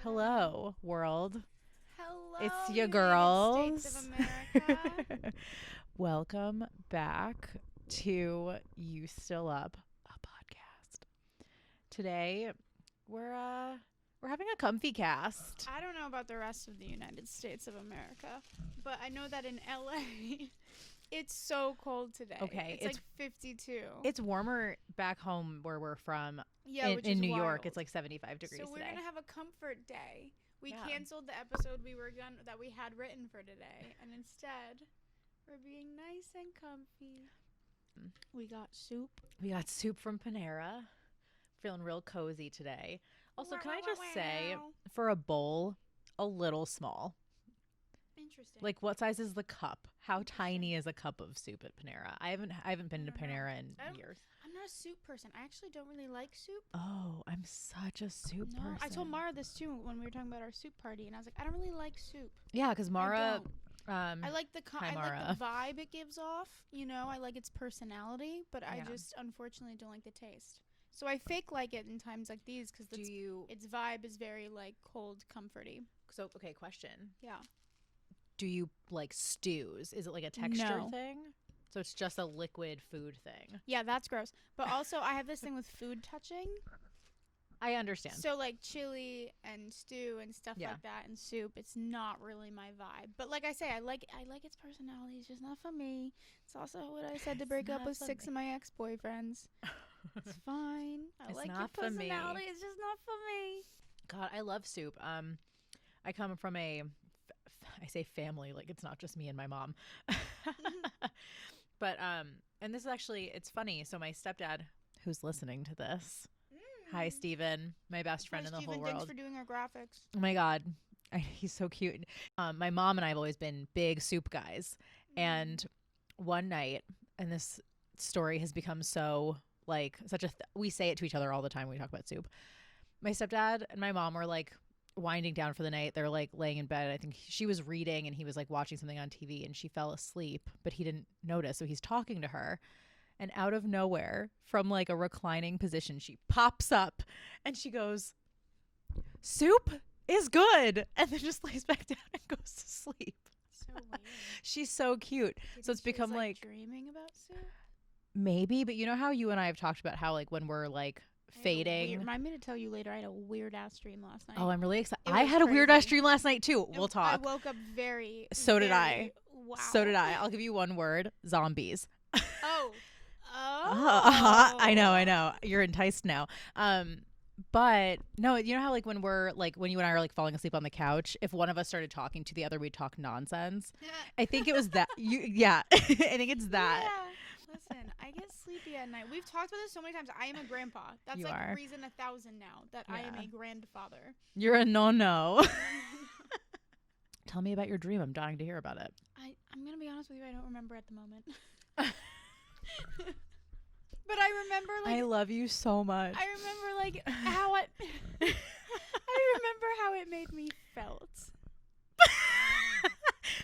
Hello, world. Hello, It's your United girls. States of America. Welcome back to You Still Up, a podcast. Today, we're having a comfy cast. I don't know about the rest of the United States of America, but I know that in LA, it's so cold today. Okay, it's like 52. It's warmer back home where we're from. Yeah, which in is New wild. York, it's like 75 degrees So we're today. gonna have a comfort day. We Yeah. canceled the episode that we had written for today, and instead, we're being nice and comfy. We got soup. We got soup from Panera. Feeling real cozy today. Also, can I just say, for a bowl, a little small. Interesting. Like, what size is the cup? How tiny is a cup of soup at Panera? I haven't been to don't know. Panera in I don't- years. I'm not a soup person. I actually don't really like soup. Oh, I'm such a soup person. I told Mara this too when we were talking about our soup party, and I was like, I don't really like soup. Yeah, because Mara. I like the Hi, I Mara. like the vibe it gives off. You know, I like its personality, but I Yeah. just unfortunately don't like the taste. So I fake like it in times like these because its vibe is very like cold, comforty. So, okay, question. Yeah. Do you like stews? Is it like a texture No. thing? So it's just a liquid food thing. Yeah, that's gross. But also, I have this thing with food touching. I understand. So like chili and stew and stuff Yeah. like that and soup, it's not really my vibe. But like I say, I like its personality. It's just not for me. It's also what I said to It's break up not with for 6 me. of my ex-boyfriends. It's fine. I It's like your not for me. personality. It's just not for me. God, I love soup. I come from I say family, like it's not just me and my mom. But and this is actually, it's funny. So my stepdad, who's listening to this, hi Steven, my best friend in the whole world. Thanks for doing our graphics. Oh my God, he's so cute. My mom and I have always been big soup guys, and one night, and this story has become so like such a we say it to each other all the time when we talk about soup. My stepdad and my mom were like winding down for the night. They're like laying in bed. I think she was reading and he was like watching something on TV, and she fell asleep, but he didn't notice. So he's talking to her, and out of nowhere, from like a reclining position, she pops up and she goes, "Soup is good," and then just lays back down and goes to sleep. So weird. She's so cute. So it's become like dreaming about soup. maybe, but you know how you and I have talked about how like when we're like fading. Remind me to tell you later. I had a weird ass dream last night. Oh, I'm really excited. It I was had a weird ass crazy. dream last night too. We'll talk. I woke up very. So did I. very- Wow. So did I. I'll give you one word: zombies. Oh. I know. You're enticed now. But no, you know how like when we're like when you and I are like falling asleep on the couch, if one of us started talking to the other, we'd talk nonsense. I think it was that. Yeah. I think it's that. Yeah. Listen, I get sleepy at night. We've talked about this so many times. I am a grandpa. That's You like are. reason 1,000 now that I am Yeah. a grandfather. You're a no. Tell me about your dream. I'm dying to hear about it. I'm gonna be honest with you. I don't remember at the moment. But I remember like I love you so much. I remember like how it. I remember how it made me felt.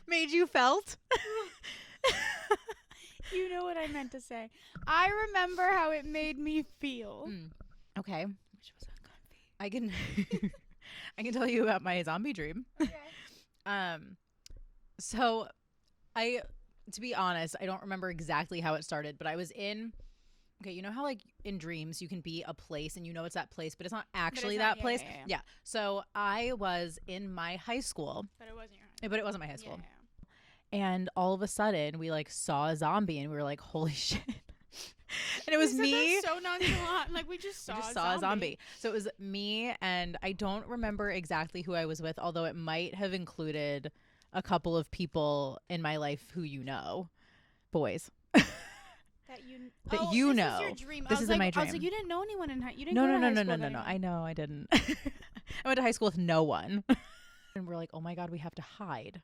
Made you felt? You know what I meant to say. I remember how it made me feel. Okay. Which was uncomfy. I can I can tell you about my zombie dream. Okay. So to be honest, I don't remember exactly how it started, but I was okay, you know how like in dreams you can be a place and you know it's that place, but it's not actually that place? Yeah. So I was in my high school. But it wasn't your high But it wasn't my high school. Yeah. And all of a sudden we like saw a zombie and we were like, holy shit. And it was You said me. that so nonchalant. Like we just saw, A zombie. So it was me, and I don't remember exactly who I was with, although it might have included a couple of people in my life who you know, boys. That That you this know. Was your dream. This I was is like, in my I was like, dream. you didn't know anyone in high. You didn't No, go no, to no, high no, school no, with no, no. anyone. I know I didn't. I went to high school with no one. And we're like, oh my God, we have to hide.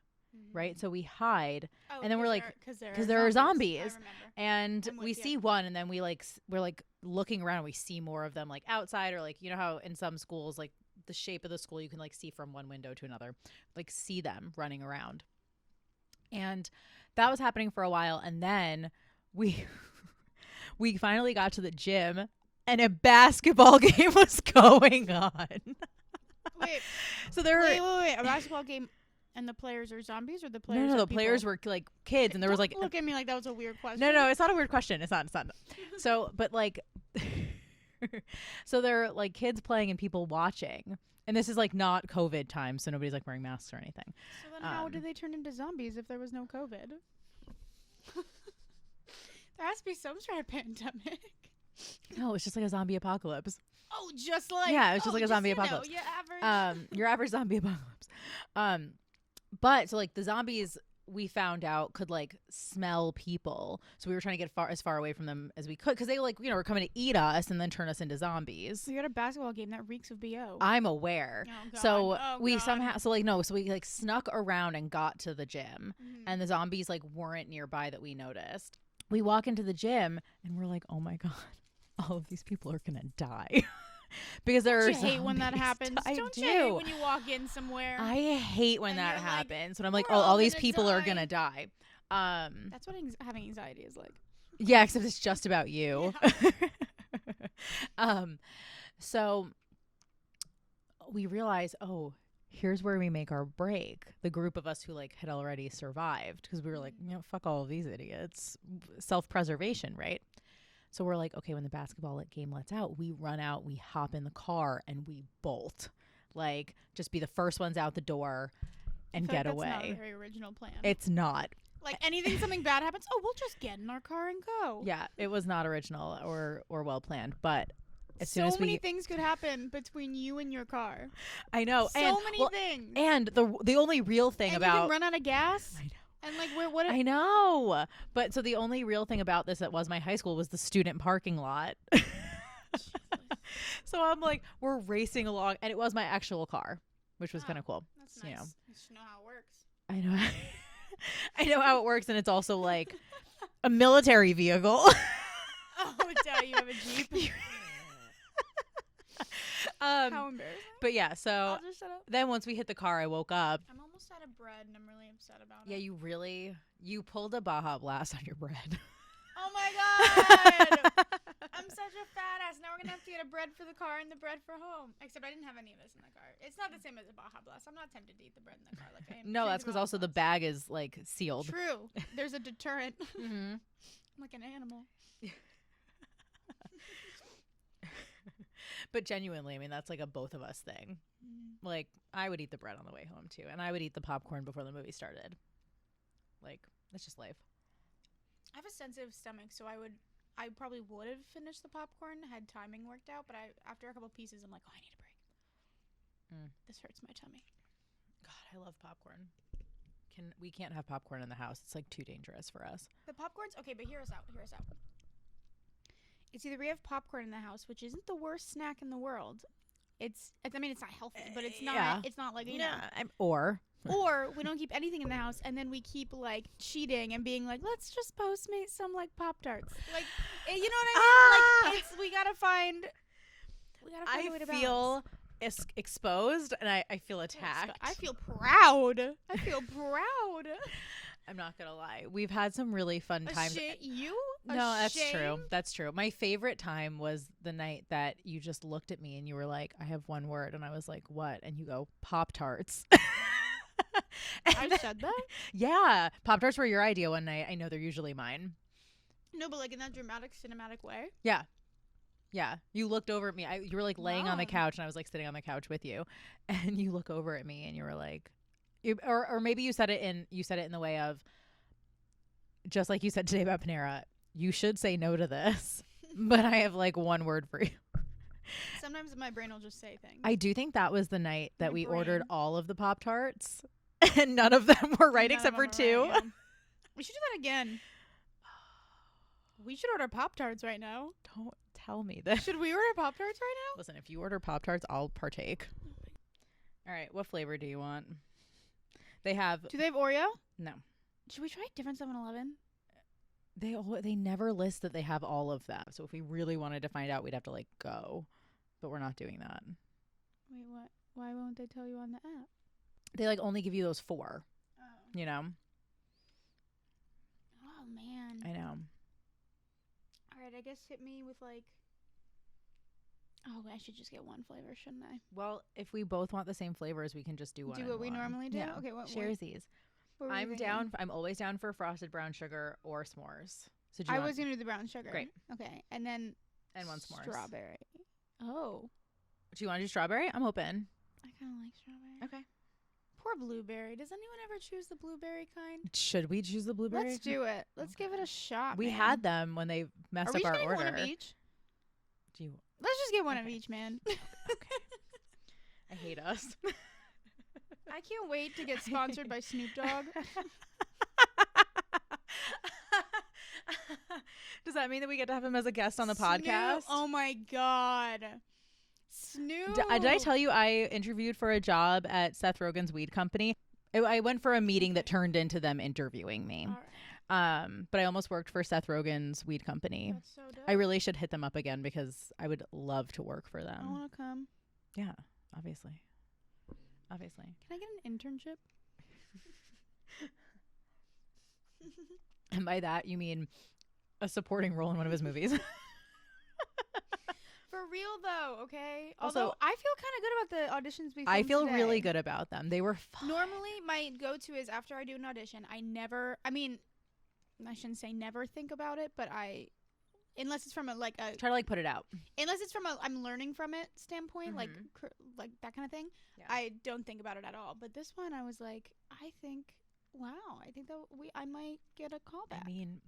Right? So we hide. Oh, and then we're like, because there are zombies. I remember. And I'm with we you. see one, and then we're like looking around and we see more of them like outside, or like, you know how in some schools, like the shape of the school, you can like see from one window to another, like see them running around. And that was happening for a while. And then we finally got to the gym and a basketball game was going on. Wait, So there Wait. A basketball game and the players are zombies, or the players No, are the people? players were like kids, and there was like Look at me like that was a weird question. no, it's not a weird question. It's not. So, but like, so they're like kids playing and people watching, and this is like not COVID time, so nobody's like wearing masks or anything. So then, how did they turn into zombies if there was no COVID? There has to be some sort of pandemic. No, it's just like a zombie apocalypse. Oh, just like yeah, it's just like a zombie apocalypse. Your average zombie apocalypse. But so like the zombies we found out could like smell people, so we were trying to get as far away from them as we could because they like were coming to eat us and then turn us into zombies. We got a basketball game that reeks of BO. I'm aware. Oh, God. So we somehow so we like snuck around and got to the gym, and the zombies like weren't nearby that we noticed. We walk into the gym and we're like, oh my God, all of these people are gonna die. Because there are hate when that happens. Don't you hate when you walk in somewhere? I hate when that happens. When I'm like, oh, all all these gonna people die. are gonna die. That's what having anxiety is like. Yeah, except it's just about you. Yeah. So we realize, oh, here's where we make our break. The group of us who like had already survived, because we were like, fuck all of these idiots. Self-preservation, right? So we're like, okay, when the basketball game lets out, we run out, we hop in the car, and we bolt. Like, just be the first ones out the door and get away. That's not a very original plan. It's not. Like, something bad happens, we'll just get in our car and go. Yeah, it was not original or well planned. But as soon as so many things could happen between you and your car. I know. So many things. And the only real thing and about... you can run out of gas. I know. And like what I know. But so the only real thing about this that was my high school was the student parking lot. So I'm like, we're racing along, and it was my actual car, which was kind of cool. That's nice. You should know how it works. I know. I know how it works, and it's also like a military vehicle. Oh, duh, you have a Jeep. How embarrassing. But yeah, so I'll just shut up. then once we hit the car, I woke up. I'm almost out of bread, and I'm really upset about it. Yeah, you pulled a Baja Blast on your bread. Oh my God! I'm such a fat ass. Now we're gonna have to get a bread for the car and the bread for home. Except I didn't have any of this in the car. It's not the same as a Baja Blast. I'm not tempted to eat the bread in the car like I am. No, that's because also the bag is like sealed. True. There's a deterrent. Mm-hmm. I'm like an animal. But genuinely, I mean, that's like a both of us thing. Like, I would eat the bread on the way home too, and I would eat the popcorn before the movie started. Like, that's just life. I have a sensitive stomach, so I probably would have finished the popcorn had timing worked out, but after a couple pieces, I'm like, oh, I need a break. This hurts my tummy. God, I love popcorn. We can't have popcorn in the house. It's like too dangerous for us. The popcorn's okay, but hear us out. It's either we have popcorn in the house, which isn't the worst snack in the world. It's not healthy, but it's not. Yeah. It's not like Or we don't keep anything in the house, and then we keep like cheating and being like, let's just Postmate some like Pop-Tarts. Like, you know what I mean? Like, we gotta find a way to balance. I feel exposed, and I feel attacked. I feel proud. I'm not gonna lie. We've had some really fun times. No, that's true. That's true. My favorite time was the night that you just looked at me and you were like, I have one word. And I was like, what? And you go, Pop-Tarts. I said that? Yeah. Pop-Tarts were your idea one night. I know they're usually mine. No, but like in that dramatic, cinematic way? Yeah. Yeah. You looked over at me. You were like laying on the couch, and I was like sitting on the couch with you. And you look over at me and you were like, or maybe you said it in the way of, just like you said today about Panera, you should say no to this, but I have like one word for you. Sometimes my brain will just say things. I do think that was the night that we ordered all of the Pop-Tarts, and none of them were right except for two. Right, yeah. We should do that again. We should order Pop-Tarts right now. Don't tell me this. Should we order Pop-Tarts right now? Listen, if you order Pop-Tarts, I'll partake. All right, what flavor do you want? Do they have Oreo? No. Should we try a different 7-Eleven? They never list that they have all of that. So if we really wanted to find out, we'd have to like go. But we're not doing that. Wait, what? Why won't they tell you on the app? They like only give you those 4. Oh. You know? Oh, man. I know. All right, I guess hit me with like... Oh, I should just get one flavor, shouldn't I? Well, if we both want the same flavors, we can just do one. Do what we normally do. Yeah. Okay, Sharesies. I'm down. I'm always down for frosted brown sugar or s'mores. So I was gonna do the brown sugar. Great. Okay, and then one s'mores. Strawberry. Oh. Do you want to do strawberry? I'm open. I kind of like strawberry. Okay. Poor blueberry. Does anyone ever choose the blueberry kind? Should we choose the blueberry? Let's do it. Let's give it a shot. We man. had them when they messed up our order. One of each? Do you? Let's just get one of each, man. Okay. I hate us. I can't wait to get sponsored by Snoop Dogg. Does that mean that we get to have him as a guest on the podcast? Oh my God. Snoop. Did I tell you I interviewed for a job at Seth Rogen's weed company? I went for a meeting that turned into them interviewing me. Right. But I almost worked for Seth Rogen's weed company. That's so dope. I really should hit them up again because I would love to work for them. I want to come. Yeah, obviously. Can I get an internship? And by that, you mean a supporting role in one of his movies? For real, though, okay? Also, although I feel kind of good about the auditions we filmed I feel today. really good about them. They were fun. Normally, my go-to is after I do an audition, I shouldn't say never think about it, but unless it's from a try to put it out. Unless it's from a I'm learning from it standpoint, like that kind of thing. Yeah. I don't think about it at all. But this one, I was like, I think that I might get a callback. I mean,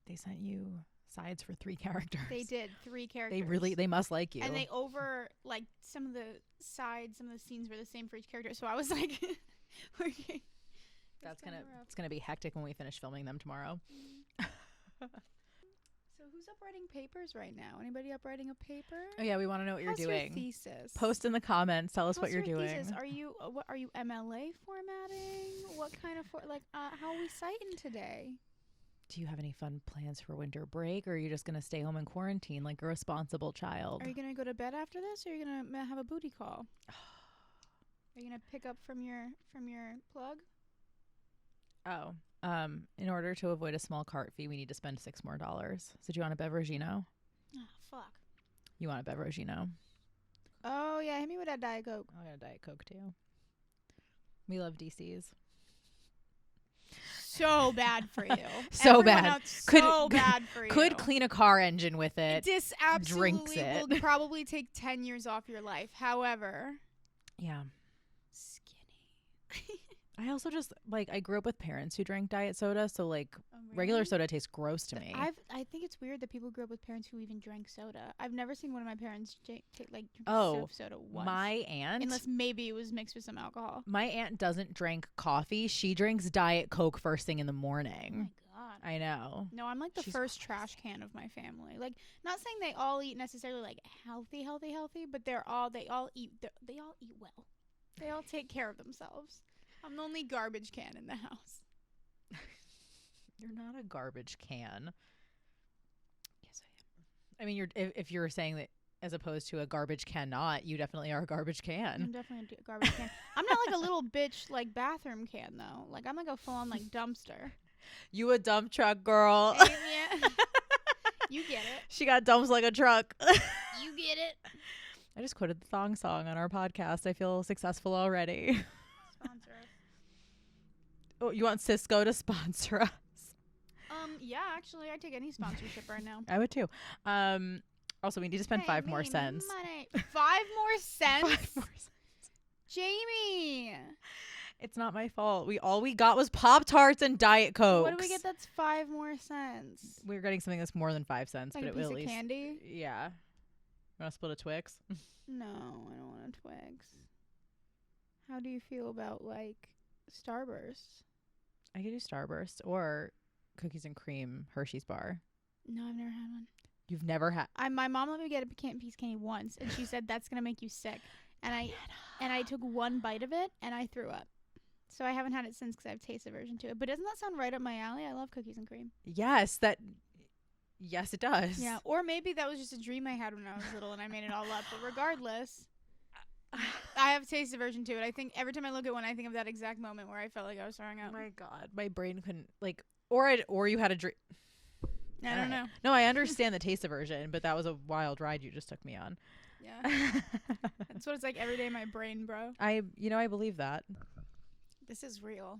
they sent you sides for 3 characters. They did 3 characters. They must like you. And they some of the sides, some of the scenes were the same for each character. So I was like, okay. It's gonna be hectic when we finish filming them tomorrow. So who's up writing papers right now? Anybody up writing a paper? Oh yeah, we want to know what you're doing. Your thesis? Post in the comments. Tell us what you're doing. Thesis? Are you MLA formatting? What kind of how are we citing today? Do you have any fun plans for winter break, or are you just gonna stay home and quarantine like a responsible child? Are you gonna go to bed after this, or are you gonna have a booty call? Are you gonna pick up from your plug? Oh, in order to avoid a small cart fee, we need to spend $6 more. So do you want a beveragino? Oh, fuck. You want a beveragino? Oh, yeah. Hit me with that Diet Coke. I got a Diet Coke, too. We love DCs. So bad for you. So Everyone bad. Bad for you. Could clean a car engine with it. This absolutely drinks it. will probably take 10 years off your life. However. Yeah. Skinny. I also just I grew up with parents who drank diet soda, so really? regular soda tastes gross to me. I think it's weird that people grew up with parents who even drank soda. I've never seen one of my parents drink soda once. My aunt, unless maybe it was mixed with some alcohol. My aunt doesn't drink coffee. She drinks Diet Coke first thing in the morning. Oh my God. I know. No, I'm the first trash can of my family. Not saying they all eat necessarily healthy, but they all eat well. They all take care of themselves. I'm the only garbage can in the house. You're not a garbage can. Yes, I I am. mean, if you're saying that as opposed to a garbage cannot, you definitely are a garbage can. I'm definitely a garbage can. I'm not a little bitch bathroom can though. I'm a full on dumpster. You a dump truck girl. Yeah. You get it. She got dumps like a truck. You get it. I just quoted the thong song on our podcast. I feel successful already. Sponsor us. Oh, you want Cisco to sponsor us? Yeah, actually, I'd take any sponsorship right now. I would too. Also, we need to spend 5 more cents. Money. 5 more cents? 5 more cents. Jamie. It's not my fault. All we got was Pop-Tarts and Diet Coke. What do we get that's 5 more cents? We're getting something that's more than 5 cents, but a it piece will of at least. Candy? Yeah. You want to split a Twix? No, I don't want a Twix. How do you feel about Starburst? I could do Starburst or cookies and cream Hershey's bar. No, I've never had one. You've never had? My mom let me get a piece of candy once, and she said that's gonna make you sick. And I took one bite of it, and I threw up. So I haven't had it since because I have taste aversion to it. But doesn't that sound right up my alley? I love cookies and cream. Yes, it does. Yeah, or maybe that was just a dream I had when I was little, and I made it all up. But regardless, I have taste aversion to it. I think every time I look at one, I think of that exact moment where I felt like I was throwing up. Oh my God, my brain couldn't or you had a dream. I don't know. No, I understand the taste aversion, but that was a wild ride you just took me on. Yeah. That's what it's like every day in my brain, bro. I believe that. This is real.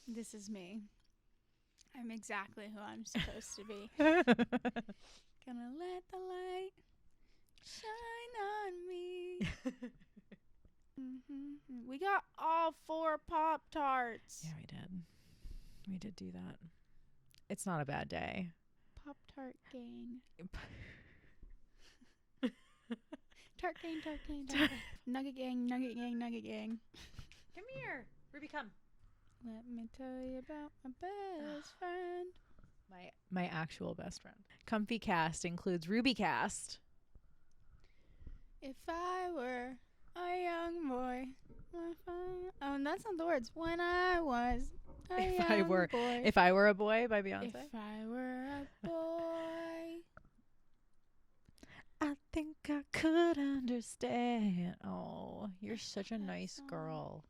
This is me. I'm exactly who I'm supposed to be. Gonna let the light shine on me. We got all 4 Pop-Tarts. Yeah, we did. We did do that. It's not a bad day. Pop-Tart gang. Tart gang, tart gang, tart gang. Nugget gang, nugget gang, nugget gang. Come here. Ruby, come. Let me tell you about my best friend. My actual best friend. Comfy Cast includes Ruby Cast. If I were a young boy. Oh, and that's not the words. When I was a young boy. If I Were a Boy by Beyonce. If I were a boy. I think I could understand. Oh, you're such a nice girl.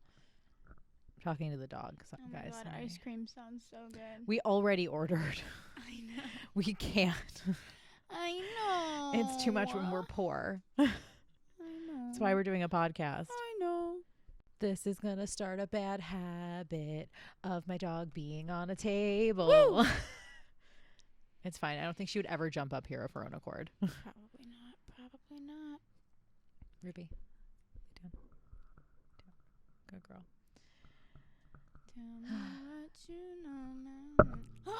I'm talking to the dog, Oh my guys. god, Sorry. ice cream sounds so good. We already ordered. I know. We can't. I know. It's too much when we're poor. I know. That's why we're doing a podcast. I know. This is going to start a bad habit of my dog being on a table. Woo! It's fine. I don't think she would ever jump up here of her own accord. Probably not. Probably not. Ruby. Lay down. Good girl. Tell me what you know now.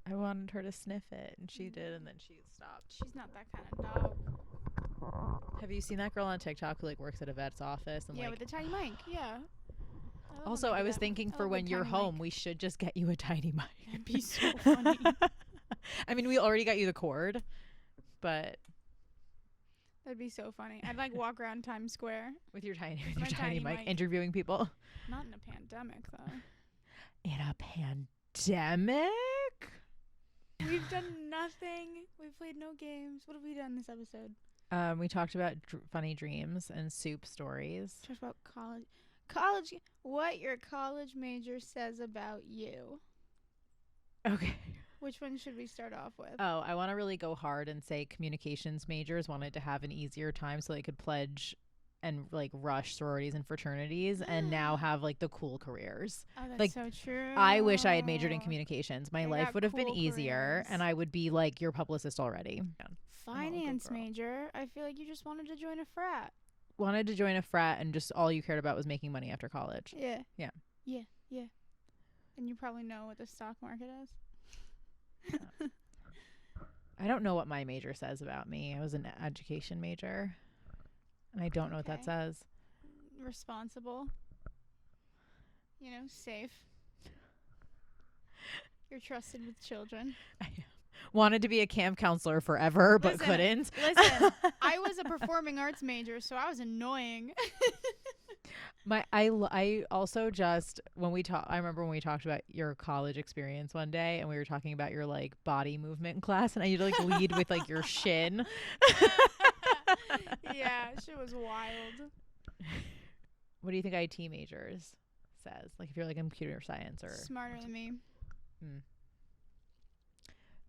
I wanted her to sniff it, and she did, and then she stopped. She's not that kind of dog. Have you seen that girl on TikTok who works at a vet's office? And Yeah, with the tiny mic. Yeah. Also, I was thinking for when you're home, we should just get you a tiny mic. That'd be so funny. I mean, we already got you the cord, but That'd be so funny. I'd walk around Times Square. with your tiny mic, mic. interviewing people. Not in a pandemic, though. In a pandemic? We've done nothing. We've played no games. What have we done this episode? We talked about funny dreams and soup stories. Talked about college. What your college major says about you. Okay. Which one should we start off with? Oh, I want to really go hard and say communications majors wanted to have an easier time so they could pledge and rush sororities and fraternities and now have the cool careers. Oh, that's so true. I wish I had majored in communications. My life would have been cool easier careers. and I would be your publicist already. Finance major. I feel like you just wanted to join a frat. Wanted to join a frat and just all you cared about was making money after college. Yeah. Yeah. Yeah. Yeah. And you probably know what the stock market is. Yeah. I don't know what my major says about me. I was an education major. And I don't know what that says. Responsible. Safe. You're trusted with children. I wanted to be a camp counselor forever, but couldn't. Listen, I was a performing arts major, so I was annoying. I also just I remember when we talked about your college experience one day and we were talking about your body movement class and I used to lead with your shin. Yeah, shit was wild. What do you think IT majors says? If you're in computer science or smarter than me.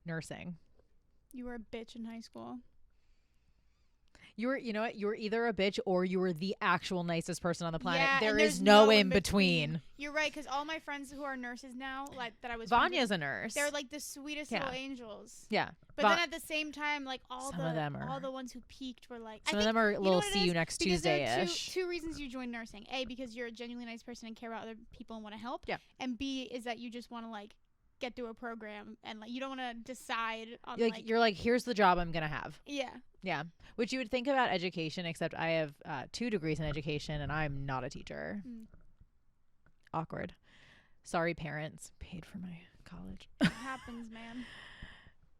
Nursing. You were a bitch in high school. You were either a bitch or you were the actual nicest person on the planet. Yeah, there is no in between. You're right, because all my friends who are nurses now, that I was Vanya's a nurse. They're the sweetest little angels. Yeah. But then at the same time, all the ones who peaked were some of them are little see you next Tuesday-ish. Two reasons you join nursing. A, because you're a genuinely nice person and care about other people and want to help. Yeah. And B, is that you just want to get through a program and you don't want to decide on you're here's the job I'm gonna have. Yeah. Which you would think about education, except I have 2 degrees in education and I'm not a teacher. Awkward. Sorry, parents. Paid for my college. It happens, man.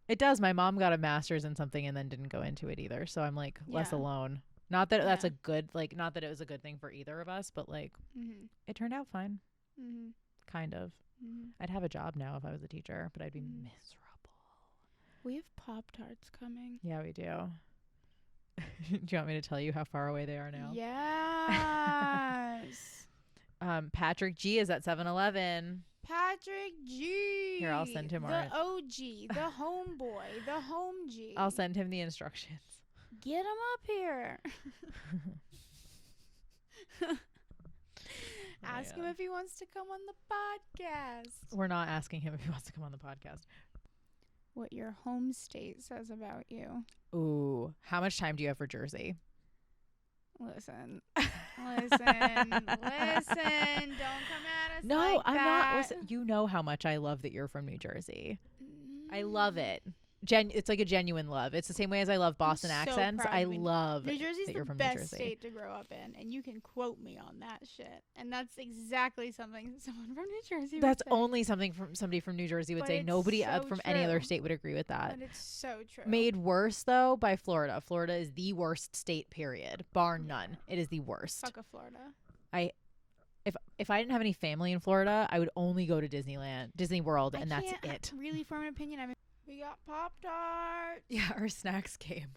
It does. My mom got a master's in something and then didn't go into it either, so I'm less alone. Not that that's a good not that it was a good thing for either of us, but it turned out fine. Kind of. I'd have a job now if I was a teacher, but I'd be miserable. We have Pop-Tarts coming. Yeah, we do. Do you want me to tell you how far away they are now? Yes. Patrick G is at 7-Eleven. Patrick G. Here, I'll send him the OG, the homeboy, the home G. I'll send him the instructions. Get him up here. Ask him if he wants to come on the podcast. We're not asking him if he wants to come on the podcast. What your home state says about you. Ooh, how much time do you have for Jersey? Listen. Don't come at us. No, like I'm that. not. Listen, you know how much I love that you're from New Jersey. I love it. It's like a genuine love. It's the same way as I love Boston accents. Proud I of me. love New Jersey's that the you're from best New Jersey. state to grow up in, and you can quote me on that shit. And that's exactly something someone from New Jersey That's would say. only something from somebody from New Jersey would But say. it's Nobody so from any other true. state would agree with that. But it's so true. Made worse though by Florida. Florida is the worst state, period, bar none. It is the worst. Fuck a Florida. If I didn't have any family in Florida, I would only go to Disney World, and that's it. Really form an opinion. I mean, we got Pop-Tarts. Yeah, our snacks came,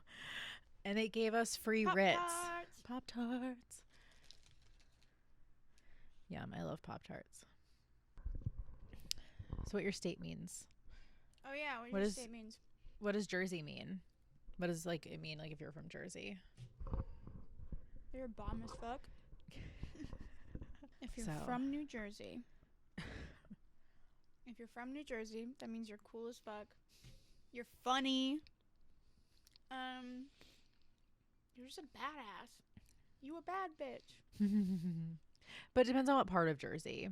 and they gave us free Ritz. Pop-Tarts. Yum, I love Pop-Tarts. So what your state means? Oh yeah, what your state means? What does Jersey mean? What does it mean if you're from Jersey? You're a bomb as fuck. If you're from New Jersey. If you're from New Jersey, that means you're cool as fuck. You're funny. You're just a badass. You a bad bitch. But it depends on what part of Jersey.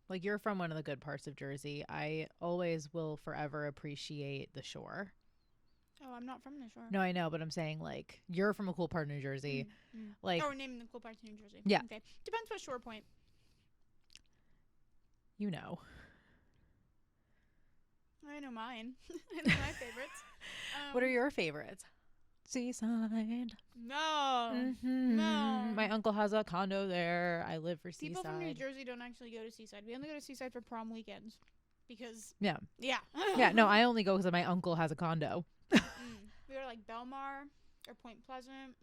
Like, you're from one of the good parts of Jersey. I always will forever appreciate the shore. Oh, I'm not from the shore. No, I know, but I'm saying, like, you're from a cool part of New Jersey. Like, we're naming the cool parts of New Jersey. Yeah. Okay. Depends what shore point. You know. I know mine. I know my favorites. What are your favorites? Seaside. No. Mm-hmm. No. My uncle has a condo there. I live for Seaside. People from New Jersey don't actually go to Seaside. We only go to Seaside for prom weekends. Because. Yeah. Yeah. Yeah, no, I only go because my uncle has a condo. We go to like Belmar or Point Pleasant.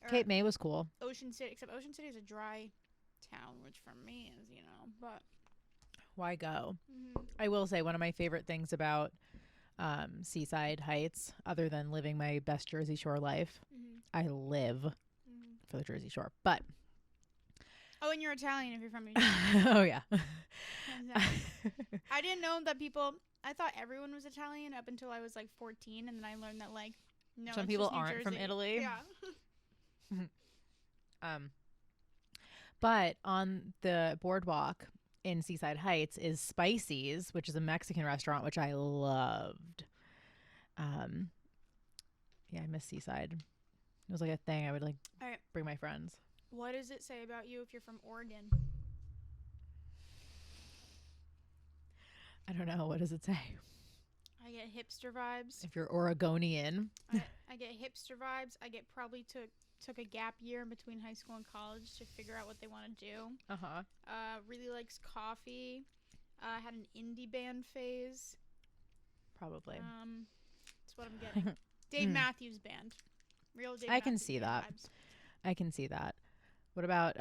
Or Cape May was cool. Ocean City. Except Ocean City is a dry town, which for me is, but. Why go? I will say one of my favorite things about Seaside Heights, other than living my best Jersey Shore life, I live for the Jersey Shore. But oh, and you're Italian if you're from New Jersey. oh yeah. I didn't know that people. I thought everyone was Italian up until I was like 14, and then I learned that like no, some it's people just New aren't from Jersey. Italy. Yeah. But on the boardwalk in Seaside Heights is Spicy's, which is a Mexican restaurant, which I loved. Yeah, I miss Seaside. It was like a thing I would like bring my friends. What does it say about you if you're from Oregon? I don't know. What does it say? I get hipster vibes. If you're Oregonian. I get hipster vibes. I get probably took a gap year in between high school and college to figure out what they want to do. Really likes coffee. Had an indie band phase. Probably. That's what I'm getting. Dave Matthews Band. Real Dave I can Matthews see Band that. vibes. I can see that. What about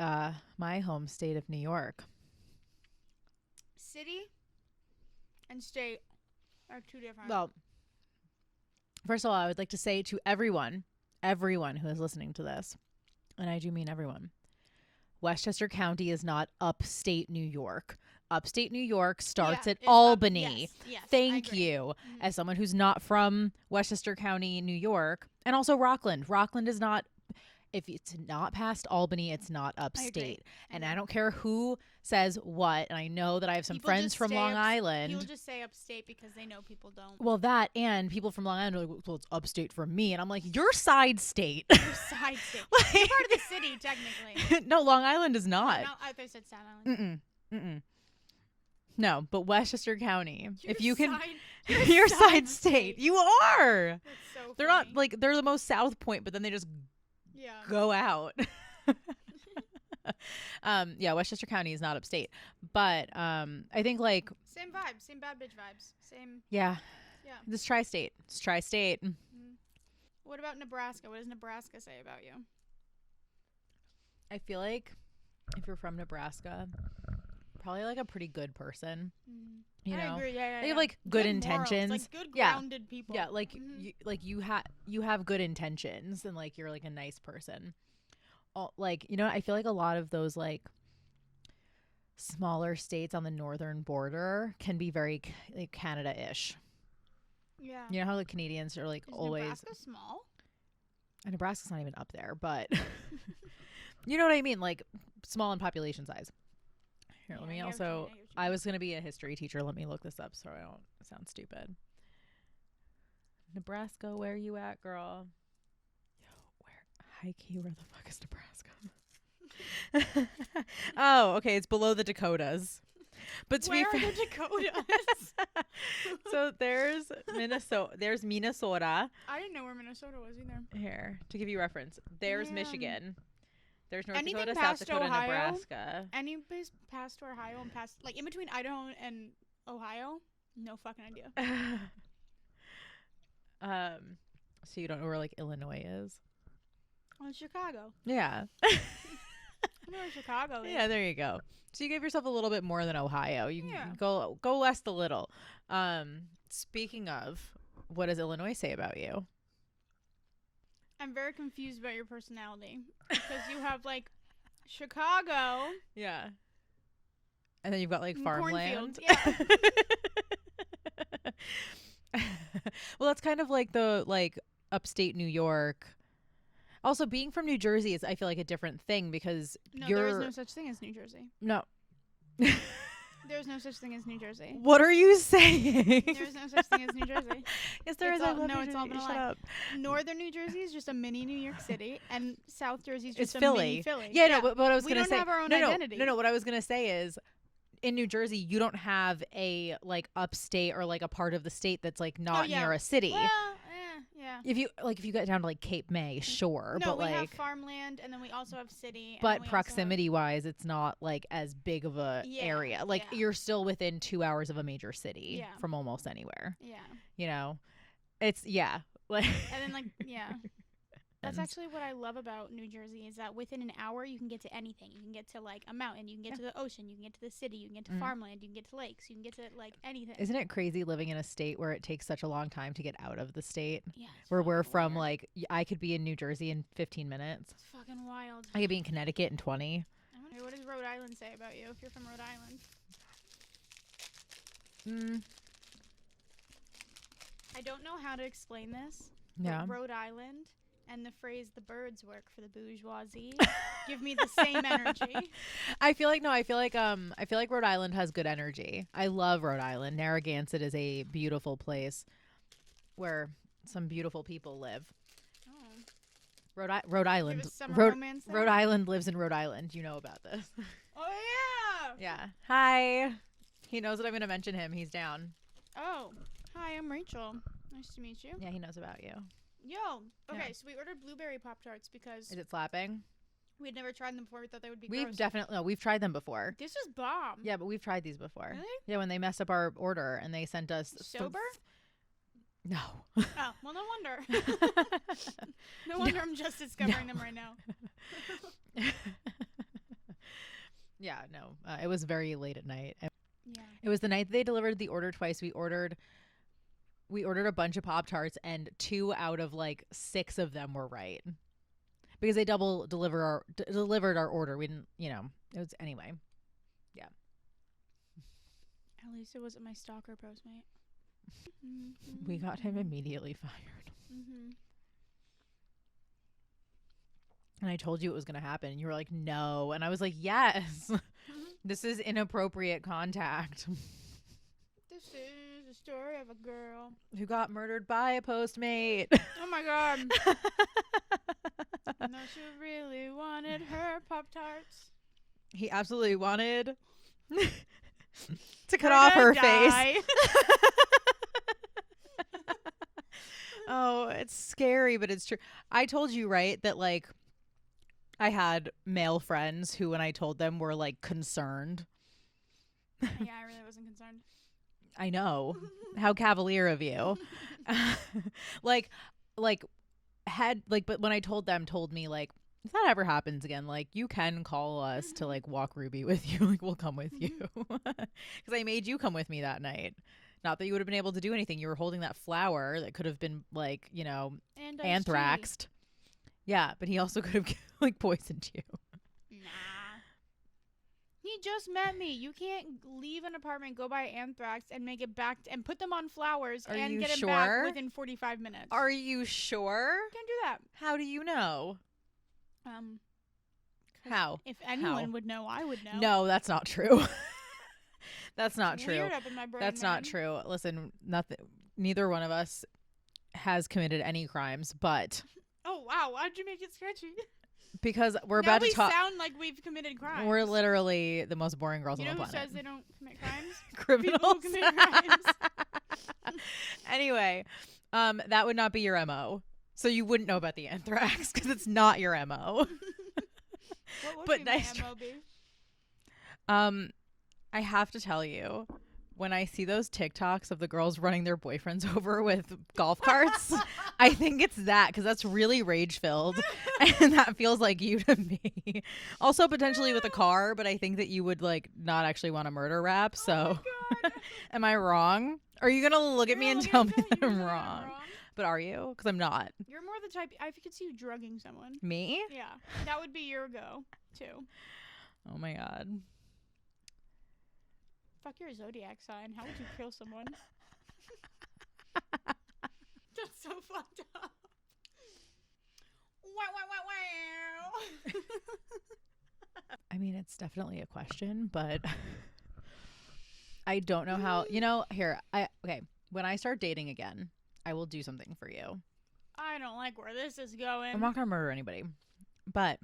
my home state of New York? City and state are two different. Well, first of all, I would like to say to everyone who is listening to this, and I do mean everyone, Westchester County is not upstate New York. Upstate New York starts at Albany. Yes, Thank you. As someone who's not from Westchester County, New York, and also Rockland. Rockland is not, if it's not past Albany, it's not upstate. And I don't care who says what. And I know that I have some friends from Long Island. People just say upstate because they know people don't. Well, that and people from Long Island are like, well, it's upstate from me. And I'm like, you're side state. You're side state. You're part of the city, technically. No, Long Island is not. No, I thought you said Staten Island. Mm-mm. No, but Westchester County. If you can, you're you're side state. You are. That's so They're funny. not like, they're the most south point, but then they just go out. Yeah, Westchester County is not upstate, but I think like same vibes, same bad bitch vibes, same. Yeah. This tri-state. It's tri-state. What about Nebraska? What does Nebraska say about you? I feel like if you're from Nebraska, probably like a pretty good person. You I know, agree. Yeah. they have like good intentions. Morals, like good Yeah. grounded people. Yeah, like you have good intentions and like you're like a nice person. Like, you know, I feel like a lot of those like smaller states on the northern border can be very like Canada-ish. Yeah. You know how the Canadians are like Is always Nebraska small? and Nebraska's not even up there, but you know what I mean, like small in population size. Here, Yeah, let me I get what you also mean, I get what you I mean. was going to be a history teacher. Let me look this up so I don't sound stupid. Nebraska, where you at, girl? Yo, high key, where the fuck is Nebraska? Oh, okay, it's below the Dakotas. But to Where be are fair, the Dakotas? so there's Minnesota. There's Minnesota. I didn't know where Minnesota was either. Here, to give you reference, there's Man. Michigan. There's North Anything Dakota, South past Dakota, Ohio? Nebraska. Any place past Ohio and past, like in between Idaho and Ohio? No fucking idea. So you don't know where like Illinois is? Oh, Chicago. Yeah. I know where Chicago is. Yeah, there you go. So you gave yourself a little bit more than Ohio. You Yeah. can go west a little. Speaking of, what does Illinois say about you? I'm very confused about your personality because you have like Chicago. Yeah. And then you've got like and farmland. cornfields. Yeah. Well, that's kind of like the like upstate New York. Also, being from New Jersey is, I feel like, a different thing because No, you're there is no such thing as New Jersey. no. There's no such thing as New Jersey. What are you saying? There's no such thing as New Jersey. Yes, there It's is. I all- love no, New it's all Jersey. been a Shut lie. up. Northern New Jersey is just a mini New York City, and South Jersey is It's just a Philly. mini Philly. Yeah, no, but what I was We gonna don't say. have our own no, identity. No, what I was gonna say is, in New Jersey, you don't have a like upstate or like a part of the state that's like not yeah. near a city. Well, yeah. If you get down to like Cape May, sure, No, but we have like, farmland, and then we also have city. and then but we also have- proximity wise, it's not like as big of a Yeah, area. Like yeah. you're still within 2 hours of a major city Yeah. from almost anywhere. Yeah, You know, it's like. and then like yeah. That's And- actually what I love about New Jersey is that within an hour you can get to anything. You can get to like a mountain, you can get to the ocean, you can get to the city, you can get to Mhm. farmland, you can get to lakes, you can get to like anything. Isn't it crazy living in a state where it takes such a long time to get out of the state? Yeah, it's Where we're fucking from, weird. like, I could be in New Jersey in 15 minutes. It's fucking wild. I could be in Connecticut in 20. Hey, what does Rhode Island say about you if you're from Rhode Island? I don't know how to explain this. Yeah. But Rhode Island and the phrase "the birds work for the bourgeoisie" give me the same energy. I feel like Rhode Island has good energy. I love Rhode Island. Narragansett is a beautiful place where some beautiful people live. Oh. Rhode Island. Give us summer Rhode, romance there? Rhode Island lives in Rhode Island. You know about this. Oh yeah. Yeah. Hi. He knows that I'm going to mention him. He's down. Oh, hi, I'm Rachel. Nice to meet you. Yeah, he knows about you. Yo. Okay, Yeah. so we ordered blueberry Pop Tarts because Is it slapping? we'd never tried them before. We thought they would be We've gross. definitely, no, we've tried them before. This was bomb. Yeah, but we've tried these before. Really? Yeah, when they messed up our order and they sent us Sober? No. Oh, well, no wonder. No wonder I'm just discovering them right now. Yeah, no. It was very late at night. Yeah. It was the night they delivered the order twice. We ordered a bunch of Pop-Tarts and 2 out of like 6 of them were right. Because they delivered our order. We didn't, it was anyway. Yeah. At least it wasn't my stalker postmate. We got him immediately fired. Mm-hmm. And I told you it was going to happen. And you were like, no. And I was like, yes. This is inappropriate contact. This is the story of a girl. Who got murdered by a Postmate. Oh my god. No, she really wanted her Pop-Tarts. He absolutely wanted to cut off her face. Oh, it's scary, but it's true. I told you, right, that like I had male friends who, when I told them, were like concerned. Yeah, I really wasn't concerned. I know. How cavalier of you. But when I told me like, if that ever happens again, like, you can call us to like walk Ruby with you. Like, we'll come with you because I made you come with me that night. Not that you would have been able to do anything. You were holding that flower that could have been like, you know, And anthraxed. Yeah, but he also could have like poisoned you. Nah. He just met me. You can't leave an apartment, go buy anthrax, and make it back and put them on flowers Are and you get him sure? back within 45 minutes. Are you sure? Can't do that. How do you know? 'Cause How? If anyone How? would know, I would know. No, that's not true. That's not It's true. weird up in my brain, That's not man. true. Listen, neither one of us has committed any crimes, but Oh wow, why'd you make it sketchy? because we're now about we to talk, sound like we've committed crimes. we're literally the most boring girls You know on the who planet. says they don't commit crimes? Criminals. People who commit crimes. Anyway, that would not be your MO. So you wouldn't know about the anthrax because it's not your MO. What would But be nice my MO be? I have to tell you, when I see those TikToks of the girls running their boyfriends over with golf carts, I think it's that because that's really rage filled, and that feels like you to me. Also potentially with a car, but I think that you would like not actually want a murder rap. So, Oh my God. am I wrong? Are you gonna look at me and tell me that I'm You're wrong? But are you? Because I'm not. You're more the type. I could see you drugging someone. Me? Yeah, that would be your go too. Oh my god. Fuck your zodiac sign. How would you kill someone? That's so fucked up. Wow, wow, wow, wow. I mean, it's definitely a question, but I don't know how. You know, okay. When I start dating again, I will do something for you. I don't like where this is going. I'm not gonna murder anybody, but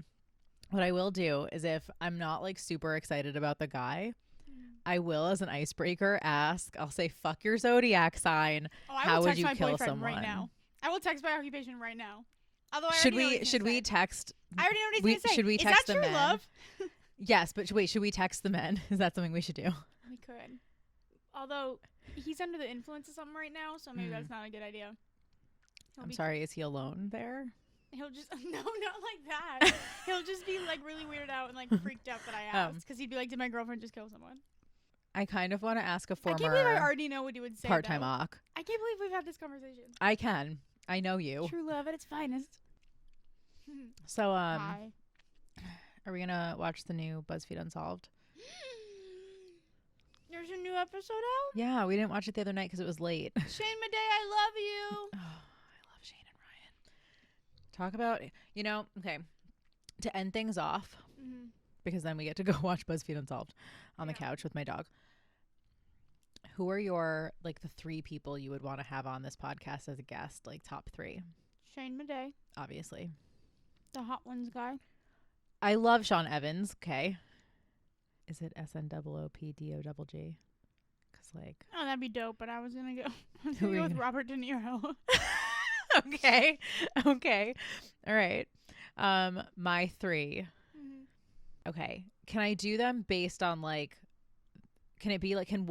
what I will do is if I'm not like super excited about the guy, I will, as an icebreaker, ask. I'll say, "Fuck your zodiac sign. Oh, I How will would text you my kill boyfriend someone?" right now. I will text my occupation right now. Although I Should already know what we? he's Should gonna we say. text? I already know what he's gonna say. Should we Is text that the true men? love? Yes, but wait. Should we text the men? Is that something we should do? We could. Although he's under the influence of something right now, so maybe that's not a good idea. I'm sorry. Is he alone there? He'll just no, not like that. He'll just be like really weirded out and like freaked out that I asked because he'd be like, "Did my girlfriend just kill someone?" I kind of want to ask a I can't believe I former already know what you would say. part-time though. awk. I can't believe we've had this conversation. I can. I know you. True love at its finest. So, Hi. are we gonna watch the new BuzzFeed Unsolved? There's a new episode out. Yeah, we didn't watch it the other night because it was late. Shane Madej, I love you. Oh, I love Shane and Ryan. Talk about, okay, to end things off, because then we get to go watch BuzzFeed Unsolved on the couch with my dog. Who are your, like, the 3 people you would want to have on this podcast as a guest, like, top 3? Shane Madej, Obviously. the Hot Ones guy. I love Sean Evans, okay. Is it SNOOPDOGG? Because, like... Oh, that'd be dope, but I was going to go Who are you with gonna- Robert De Niro. Okay. All right. My 3. Okay. Can I do them based on like, can it be like, can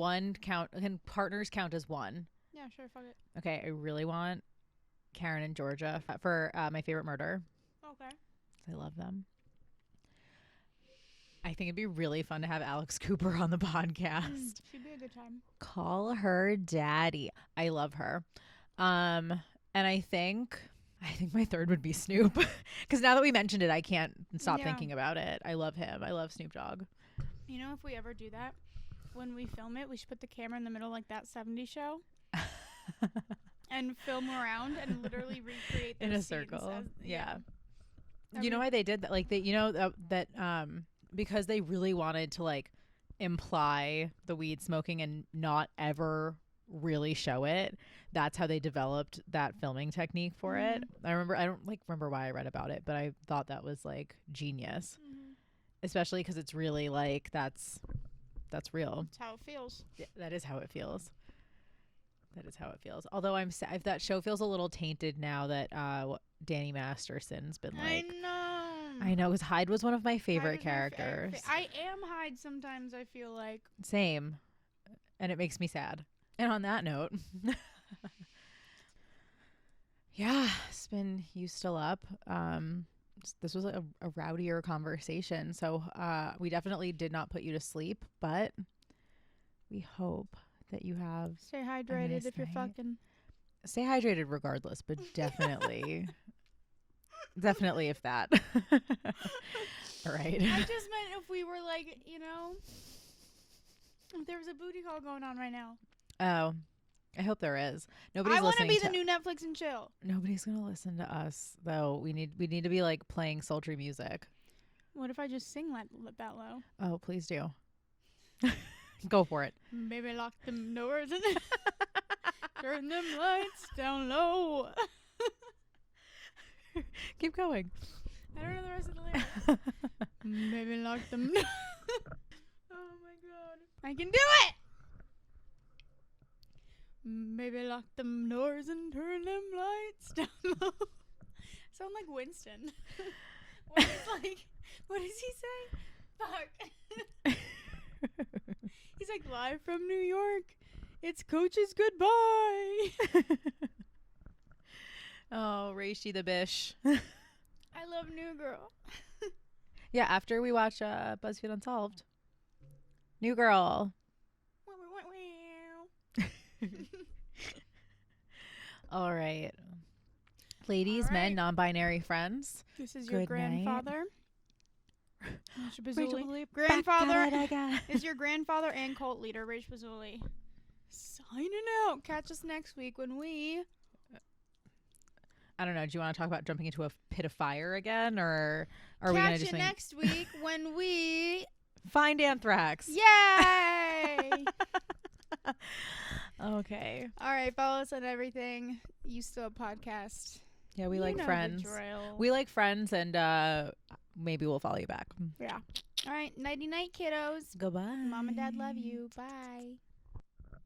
partners count as one? Yeah, sure, fuck it. Okay. I really want Karen and Georgia for My Favorite Murder. Okay. I love them. I think it'd be really fun to have Alex Cooper on the podcast. Should be a good time. Call her daddy. I love her. And I think my 3rd would be Snoop, because now that we mentioned it, I can't stop thinking about it. I love him. I love Snoop Dogg. You know, if we ever do that, when we film it, we should put the camera in the middle like that 70s show and film around and literally recreate those In a scenes circle. yeah. You know why they did that? Like because they really wanted to like imply the weed smoking and not ever really show it. That's how they developed that filming technique for it. I don't remember why I read about it, but I thought that was like genius, especially because it's really like that's real. That's how it feels. Yeah, that is how it feels. Although I'm sad, that show feels a little tainted now that Danny Masterson's been like. I know, because Hyde was one of my favorite characters. I am Hyde sometimes, I feel like. Same. And it makes me sad. And on that note, yeah, it's been You Still Up. this was a rowdier conversation. So we definitely did not put you to sleep, but we hope that you have Stay hydrated nice if you're night. fucking. Stay hydrated regardless, but definitely, definitely if that. All right. I just meant if we were like, you know, if there was a booty call going on right now. Oh, I hope there is. Nobody's I want to listening be the new Netflix and chill. Nobody's gonna listen to us though. We need to be like playing sultry music. What if I just sing that low? Oh, please do. Go for it. Maybe lock them doors and turn them lights down low. Keep going. I don't know the rest of the lyrics. Maybe lock them. Oh my god. I can do it! Maybe lock them doors and turn them lights down low. Sound like Winston. What does he say? Fuck. He's like, live from New York. It's Coach's goodbye. Oh, Raishi the Bish. I love New Girl. Yeah, after we watch BuzzFeed Unsolved. New Girl. All right. Ladies, men, non-binary friends. This is your Good grandfather. Rachel Pizzulli. Grandfather Back at it again. is your grandfather and cult leader, Rachel Pizzulli. Signing out. Catch us next week when we... I don't know. Do you want to talk about jumping into a pit of fire again, or are we going to just next week when we find anthrax? Yay! Okay. All right, follow us on everything. You Still Podcast. Yeah, we You like know the friends. drill. We like friends, and maybe we'll follow you back. Yeah. All right, nighty night, kiddos. Goodbye. Mom and Dad love you. Bye.